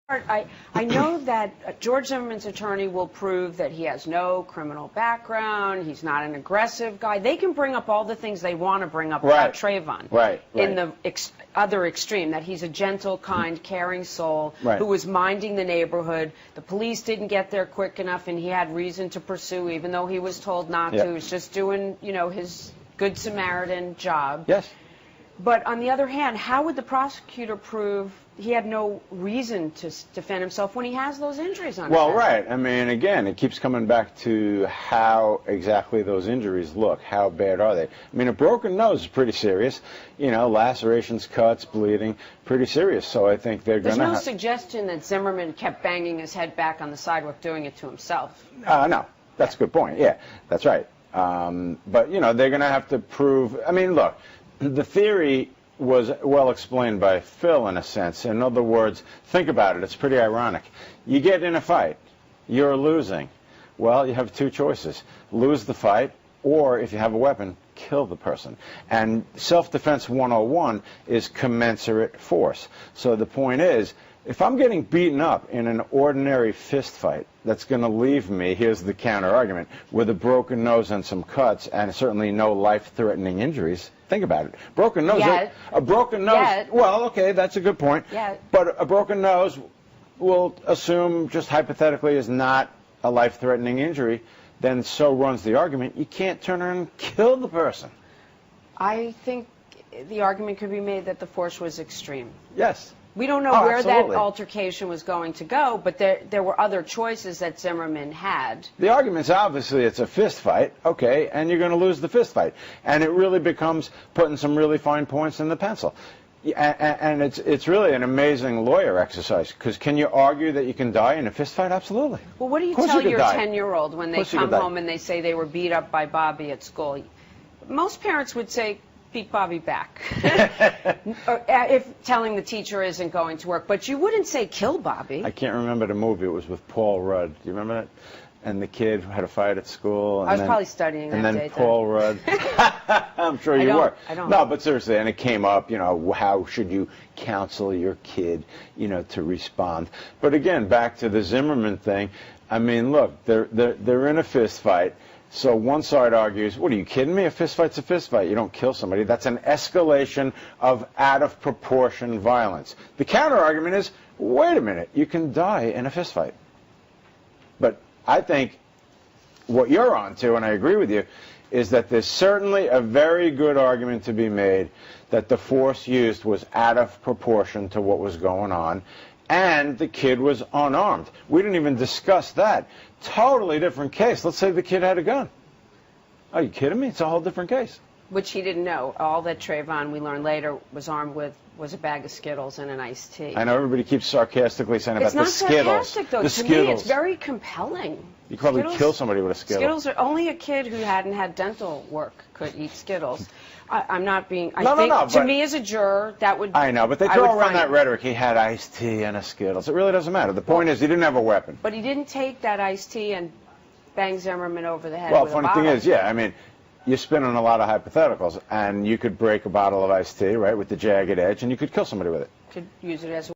I know that George Zimmerman's attorney will prove that he has no criminal background, he's not an aggressive guy. They can bring up all the things they want to bring up about Trayvon. Right. In the other extreme, that he's a gentle, kind, caring soul who was minding the neighborhood. The police didn't get there quick enough, and he had reason to pursue, even though he was told not to. He was just doing, you know, his Good Samaritan job. Yes. But on the other hand, how would the prosecutor prove he had no reason to defend himself when he has those injuries on his head? Well, right. I mean, again, it keeps coming back to how exactly those injuries look. How bad are they? I mean, a broken nose is pretty serious. You know, lacerations, cuts, bleeding, pretty serious. So I think they're going to There's no suggestion that Zimmerman kept banging his head back on the sidewalk doing it to himself. No. That's a good point. Yeah, that's right. But, you know, they're going to have to prove. I mean, look, the theory was well explained by Phil in a sense. In other words, think about it. It's pretty ironic. You get in a fight. You're losing. Well, you have two choices. Lose the fight, or if you have a weapon, kill the person. And self-defense 101 is commensurate force. So the point is, if I'm getting beaten up in an ordinary fist fight, that's going to leave me, here's the counter-argument, with a broken nose and some cuts and certainly no life-threatening injuries. Think about it. Broken nose. A broken nose. Well, okay, that's a good point. But a broken nose, we'll assume just hypothetically is not a life-threatening injury. Then so runs the argument. You can't turn around and kill the person. I think the argument could be made that the force was extreme. Yes. We don't know where that altercation was going to go, but there were other choices that Zimmerman had. The argument's obviously it's a fist fight, okay, and you're going to lose the fist fight. And it really becomes putting some really fine points in the pencil. And it's really an amazing lawyer exercise, because can you argue that you can die in a fist fight? Absolutely. Well, what do you tell your 10-year-old when they come home and they say they were beat up by Bobby at school? Most parents would say, beat Bobby back, if telling the teacher isn't going to work. But you wouldn't say kill Bobby. I can't remember the movie. It was with Paul Rudd. Do you remember that? And the kid had a fight at school. And I was probably studying that day. And then Paul Rudd. I'm sure you were. I don't. No, but seriously, and it came up, you know, how should you counsel your kid, you know, to respond. But again, back to the Zimmerman thing. I mean, look, they're in a fist fight. So one side argues, what, are you kidding me? A fist fight's a fist fight. You don't kill somebody. That's an escalation of out-of-proportion violence. The counter-argument is, wait a minute, you can die in a fist fight. But I think what you're on to, and I agree with you, is that there's certainly a very good argument to be made that the force used was out of proportion to what was going on, and the kid was unarmed. We didn't even discuss that. Totally different case. Let's say the kid had a gun. Are you kidding me? It's a whole different case. Which he didn't know. All that Trayvon, we learned later, was armed with was a bag of Skittles and an iced tea. I know everybody keeps sarcastically saying about the Skittles. It's not sarcastic, though. The Skittles. Me, it's very compelling. You could probably kill somebody with a Skittle. Skittles are only a kid who hadn't had dental work could eat Skittles. I'm not being. To me, as a juror, that would. I know, but they throw around that rhetoric. He had iced tea and a Skittles. It really doesn't matter. The point is, he didn't have a weapon. But he didn't take that iced tea and bang Zimmerman over the head. Well, with funny a bottle. thing is, yeah, I mean, you're spinning a lot of hypotheticals, and you could break a bottle of iced tea, right, with the jagged edge, and you could kill somebody with it. Could use it as